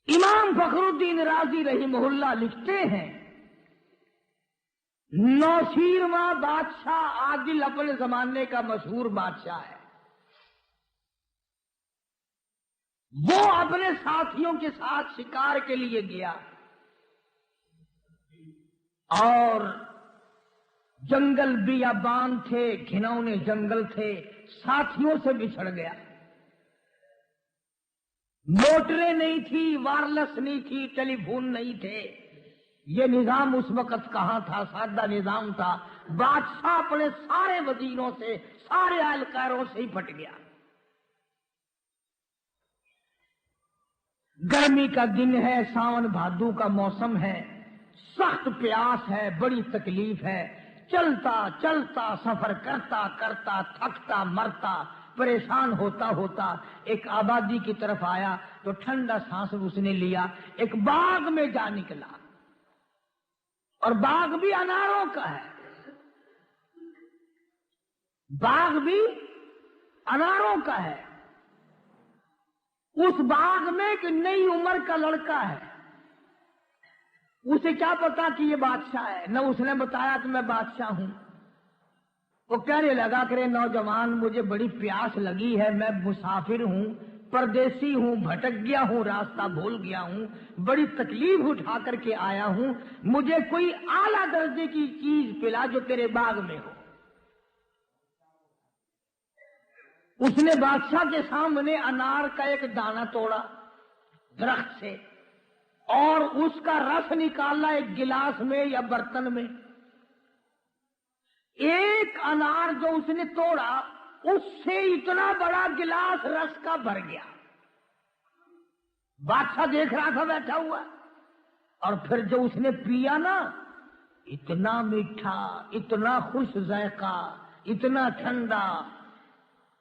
امام فخر الدین رازی رحمہ اللہ لکھتے ہیں، نوشیرواں بادشاہ عادل اپنے زمانے کا مشہور بادشاہ ہے. وہ اپنے ساتھیوں کے ساتھ شکار کے لیے گیا اور جنگل بیابان تھے، گھناؤنے جنگل تھے، ساتھیوں سے بچھڑ گیا. موٹریں نہیں تھی، وائرلیس نہیں تھی، ٹیلی فون نہیں تھے. یہ نظام اس وقت کہاں تھا، سادہ نظام تھا. بادشاہ اپنے سارے وزیروں سے، سارے اہلکاروں سے ہی پھٹ گیا. گرمی کا دن ہے، ساون بھادو کا موسم ہے، سخت پیاس ہے، بڑی تکلیف ہے. چلتا چلتا سفر کرتا کرتا تھکتا مرتا پریشان ہوتا ہوتا ایک آبادی کی طرف آیا تو ٹھنڈا سانس اس نے لیا. ایک باغ میں جا نکلا، اور باغ بھی اناروں کا ہے. باغ بھی اناروں کا ہے. اس باغ میں ایک نئی عمر کا لڑکا ہے. اسے کیا پتا کہ یہ بادشاہ ہے، نہ اس نے بتایا کہ میں بادشاہ ہوں. وہ کہنے لگا کہ نوجوان، مجھے بڑی پیاس لگی ہے، میں مسافر ہوں، پردیسی ہوں، بھٹک گیا ہوں، راستہ بھول گیا ہوں، بڑی تکلیف اٹھا کر کے آیا ہوں، مجھے کوئی اعلیٰ درجے کی چیز پلا جو تیرے باغ میں ہو. اس نے بادشاہ کے سامنے انار کا ایک دانہ توڑا درخت سے اور اس کا رس نکالا ایک گلاس میں یا برتن میں. ایک انار جو اس نے توڑا اس سے اتنا بڑا گلاس رس کا بھر گیا. بادشاہ دیکھ رہا تھا بیٹھا ہوا، اور پھر جو اس نے پیا نا، اتنا میٹھا، اتنا خوش ذائقہ، اتنا ٹھنڈا.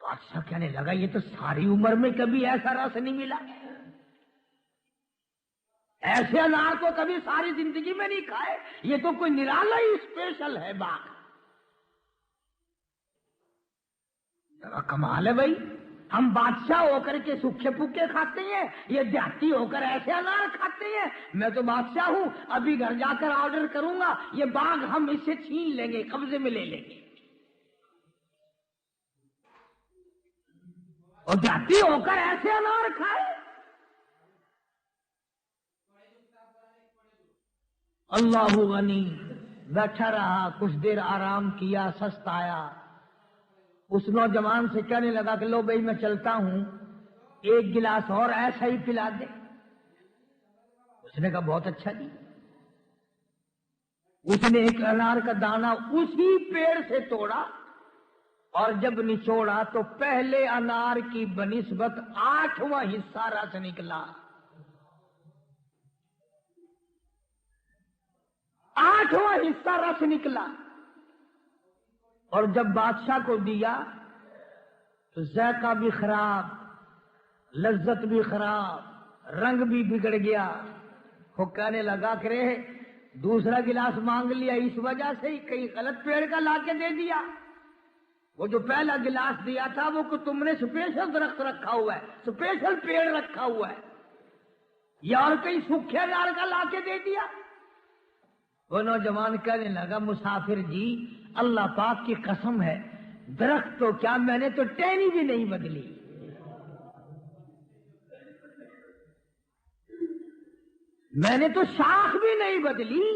بادشاہ کہنے لگا یہ تو ساری عمر میں کبھی ایسا رس نہیں ملا، ایسے انار کو کبھی ساری زندگی میں نہیں کھائے، یہ تو کوئی نرالا ہی اسپیشل ہے باغ. کمال ہے بھائی، ہم بادشاہ ہو کر کے سوکھے پوکے کھاتے ہیں، یہ دیہاتی ہو کر ایسے انار کھاتے ہیں. میں تو بادشاہ ہوں، ابھی گھر جا کر آرڈر کروں گا، یہ باغ ہم اس سے چھین لیں گے، قبضے میں لے لیں گے. اور دیہاتی ہو کر ایسے انار کھائے. اللہ غنی. بیٹھا رہا، کچھ دیر آرام کیا، سست آیا. اس نوجوان سے کہنے لگا کہ لو بھائی میں چلتا ہوں، ایک گلاس اور ایسا ہی پلا دے. اس نے کہا بہت اچھا جی. اس نے ایک انار کا دانہ اسی پیڑ سے توڑا اور جب نچوڑا تو پہلے انار کی بنسبت 8واں حصہ رس نکلا. 8واں حصہ رس نکلا. اور جب بادشاہ کو دیا تو ذائقہ بھی خراب، لذت بھی خراب، رنگ بھی بگڑ گیا. وہ کہنے لگا کہ دوسرا گلاس مانگ لیا اس وجہ سے ہی کہیں غلط پیڑ کا لا کے دے دیا. وہ جو پہلا گلاس دیا تھا وہ کہ تم نے اسپیشل درخت رکھا ہوا ہے، اسپیشل پیڑ رکھا ہوا ہے، یا اور کہیں سوکھے انار کا لا کے دے دیا. وہ نوجوان کہنے لگا مسافر جی، اللہ پاک کی قسم ہے، درخت تو کیا میں نے تو ٹہنی بھی نہیں بدلی، میں نے تو شاخ بھی نہیں بدلی.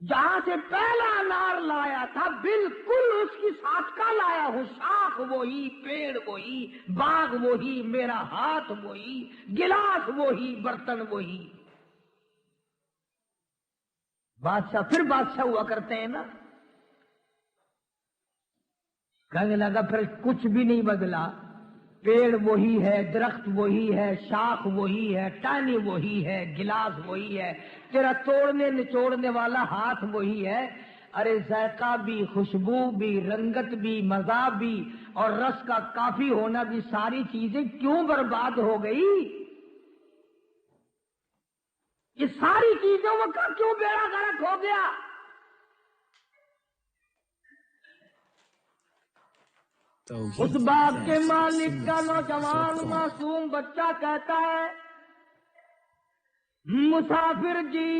جہاں سے پہلا انار لایا تھا بالکل اس کی ساتھ کا لایا ہوں، شاخ وہی، پیڑ وہی، باغ وہی، میرا ہاتھ وہی، گلاس وہی، برتن وہی. بادشاہ پھر بادشاہ ہوا کرتے ہیں نا. کہنے لگا پھر کچھ بھی نہیں بدلا، پیڑ وہی ہے، درخت وہی ہے، شاخ وہی ہے، ٹہنی وہی ہے، گلاس وہی ہے، تیرا توڑنے نچوڑنے والا ہاتھ وہی ہے. ارے ذائقہ بھی، خوشبو بھی، رنگت بھی، مزہ بھی اور رس کا کافی ہونا بھی، ساری چیزیں کیوں برباد ہو گئی؟ یہ ساری چیزوں کا کیوں بیڑا غرق ہو گیا؟ اس باغ کے مالک کا نوجوان معصوم بچہ کہتا ہے مسافر جی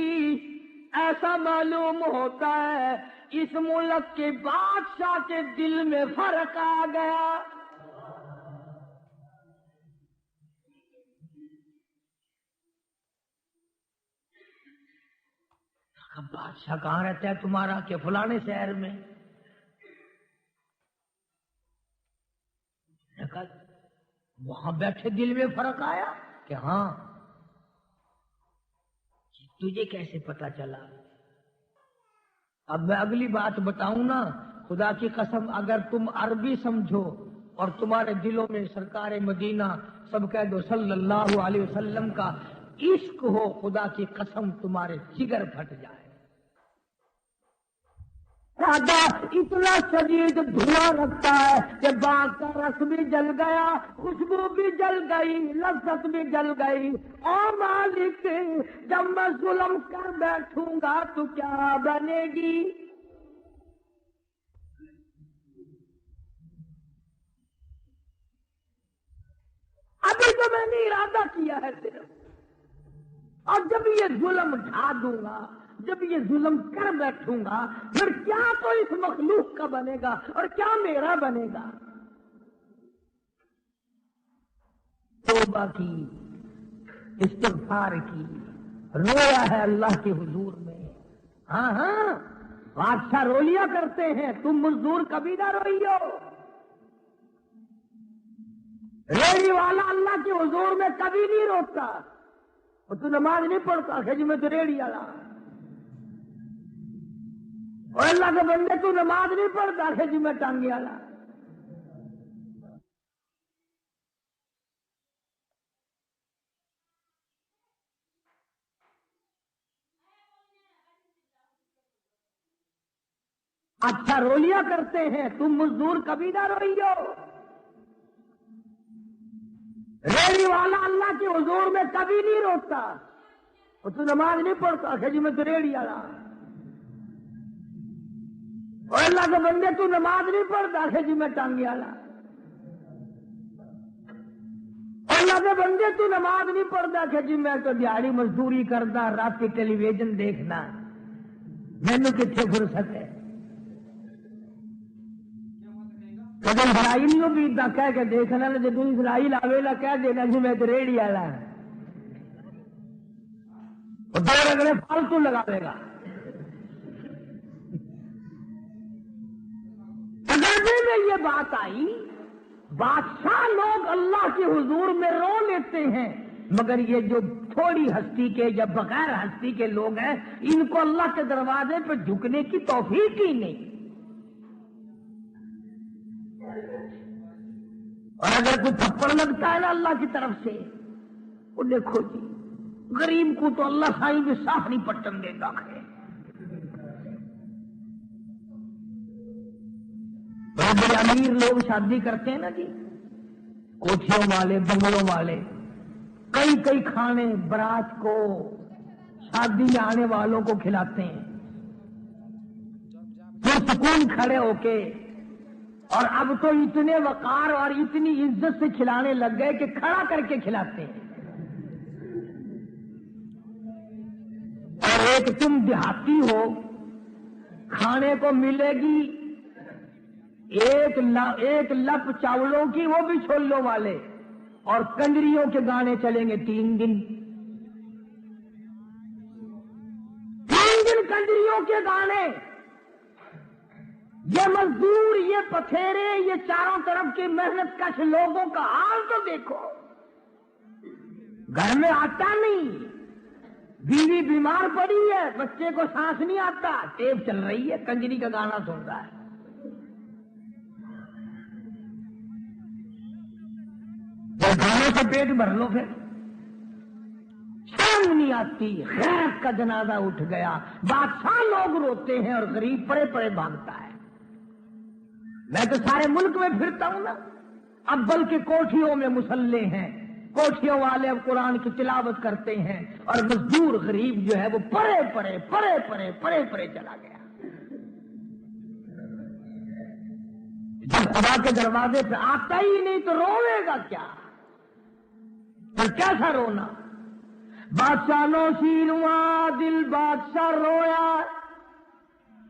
ایسا معلوم ہوتا ہے اس ملک کے بادشاہ کے دل میں فرق آ گیا. اب بادشاہ کہاں رہتا ہے تمہارا؟ کہ فلانے شہر میں. وہاں بیٹھے دل میں فرق آیا کہ ہاں. تجھے کیسے پتا چلا؟ اب میں اگلی بات بتاؤں نا. خدا کی قسم اگر تم عربی سمجھو اور تمہارے دلوں میں سرکار مدینہ سب کہہ دو صلی اللہ علیہ وسلم کا عشق ہو، خدا کی قسم تمہارے جگر پھٹ جائے. اتنا شدید دھواں رکھتا ہے کہ باغ کا رس بھی جل گیا، خوشبو بھی جل گئی، لذت بھی جل گئی. او مالک جب میں ظلم کر بیٹھوں گا تو کیا بنے گی؟ ابھی تو میں نے ارادہ کیا ہے صرف، اور جب یہ ظلم ڈھا دوں گا، جب یہ ظلم کر بیٹھوں گا، پھر کیا تو اس مخلوق کا بنے گا اور کیا میرا بنے گا؟ توبہ کی، استغفار کی، رویا ہے اللہ کے حضور میں. ہاں ہاں بادشاہ رو لیا کرتے ہیں، تم مزدور کبھی نہ روئیو. ریڑھی والا اللہ کے حضور میں کبھی نہیں روتا. اور تو نماز نہیں پڑھتا کہ جی میں تو ریڑھی والا. اور اللہ کے بندے تو نماز نہیں پڑھتا کہ جی میں ٹانگی والا. اچھا رو لیا کرتے ہیں، تم مزدور کبھی نہ روئیو. ریڑھی والا اللہ کے حضور میں کبھی نہیں روتا. اور تو نماز نہیں پڑھتا کہ جی میں تو ریڑھی والا. اور اللہ کے بندے تو نماز نہیں پڑھتا کہ جی میں ٹانگی والا. اور اللہ کے بندے تو نماز نہیں پڑھتا کہ جی میں تو دیہڑی مزدوری کرتا، رات کی ٹیلی ویژن دیکھنا، مینو کتنے فرصت ہے. جب اسرائیلیوں بھی اتنا کہہ کے دیکھنا نا، جب اسرائیل آوے لا کہہ دینا جی میں تو ریڑھی والا ہے، اور دو رگڑے فالتو لگاوے گا. میں یہ بات آئی، بادشاہ لوگ اللہ کے حضور میں رو لیتے ہیں، مگر یہ جو تھوڑی ہستی کے یا بغیر ہستی کے لوگ ہیں، ان کو اللہ کے دروازے پہ جھکنے کی توفیق ہی نہیں. اور اگر کوئی تھپڑ لگتا ہے نا اللہ کی طرف سے، وہ دیکھو جی غریب کو تو اللہ سائیں بھی صاف نہیں پٹن دیتا ہے. بڑے امیر لوگ شادی کرتے ہیں نا جی، کوٹھیوں والے، بنگلوں والے، کئی کئی کھانے برات کو، شادی میں آنے والوں کو کھلاتے ہیں، پھر سکون کھڑے ہو کے. اور اب تو اتنے وقار اور اتنی عزت سے کھلانے لگ گئے کہ کھڑا کر کے کھلاتے ہیں. اور ایک تم دیہاتی ہو، کھانے کو ملے گی ایک لپ چاولوں کی، وہ بھی چھولوں والے، اور کنجریوں کے گانے چلیں گے 3 دن. 3 دن کنجریوں کے گانے. یہ مزدور، یہ پتھیرے، یہ چاروں طرف کے محنت کش لوگوں کا حال تو دیکھو. گھر میں آتا نہیں، بیوی بیمار پڑی ہے، بچے کو سانس نہیں آتا، ٹیپ چل رہی ہے، کنجری کا گانا سن رہا ہے. گانے سے پیٹ بھر لو، پھر شرم نہیں آتی. خیر کا جنازہ اٹھ گیا، بادشاہ لوگ روتے ہیں اور غریب پڑے پڑے بھاگتا ہے. میں تو سارے ملک میں پھرتا ہوں نا، اب بلکہ کوٹھیوں میں مصلے ہیں، کوٹھیوں والے اب قرآن کی تلاوت کرتے ہیں، اور مزدور غریب جو ہے وہ پڑے پڑے چلا گیا. جب خدا کے دروازے پہ آتا ہی نہیں تو روے گا کیا؟ پھر کیسا رونا؟ بادشاہ نوشین ہوا، دل بادشاہ رویا،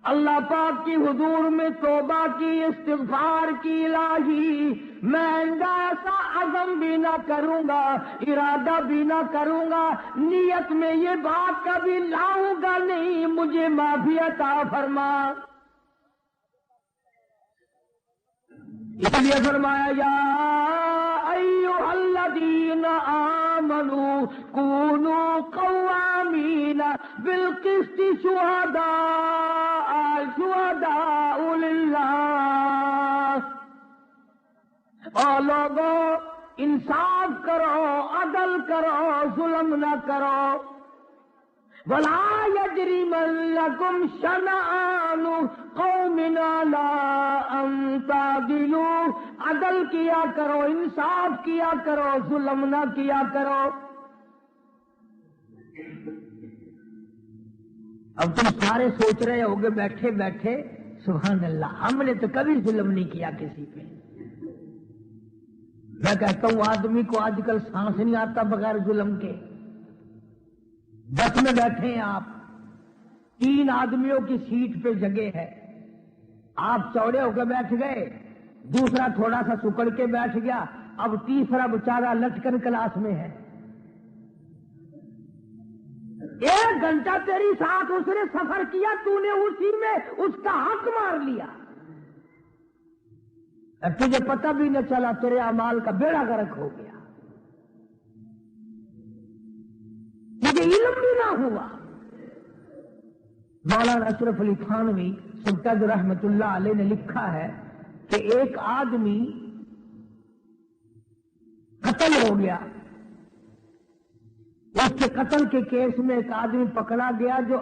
اللہ پاک کی حضور میں توبہ کی، استغفار کی، الہی میں آئندہ ایسا عزم بھی نہ کروں گا، ارادہ بھی نہ کروں گا، نیت میں یہ بات کبھی لاؤں گا نہیں، مجھے معافی عطا فرما۔ اس لیے فرمایا یا ایھا الذین آمنوا کونوا قوامین بالقسط شہداء للہ، اور لوگوں انصاف کرو، عدل کرو، ظلم نہ کرو۔ وَلَا يَجْرِمَنَّكُمْ شَنَآنُ قَوْمٍ عَلَىٰ أَن تَعْدِلُوا، عدل کیا کرو، انصاف کیا کرو، ظلم نہ کیا کرو۔ اب تم سارے سوچ رہے ہوگے بیٹھے بیٹھے سبحان اللہ، ہم نے تو کبھی ظلم نہیں کیا کسی پہ۔ میں کہتا ہوں آدمی کو آج کل سانس نہیں آتا بغیر ظلم کے۔ بس میں بیٹھے ہیں آپ، 3 آدمیوں کی سیٹ پہ جگہ ہے، آپ چوڑے ہو کے بیٹھ گئے، دوسرا تھوڑا سا سکڑ کے بیٹھ گیا، اب تیسرا بیچارہ لٹکن کلاس میں ہے۔ 1 گھنٹہ تیری ساتھ اس نے سفر کیا، تو نے اسی میں اس کا حق مار لیا، اور تجھے پتہ بھی نہ چلا، تیرے اعمال کا بیڑا غرق ہو گیا، مجھے علم بھی نہ ہوا۔ مولانا اشرف علی تھانوی سبکت رحمت اللہ علیہ نے لکھا ہے کہ ایک آدمی قتل ہو گیا، اس کے قتل کے کیس میں ایک آدمی پکڑا گیا جو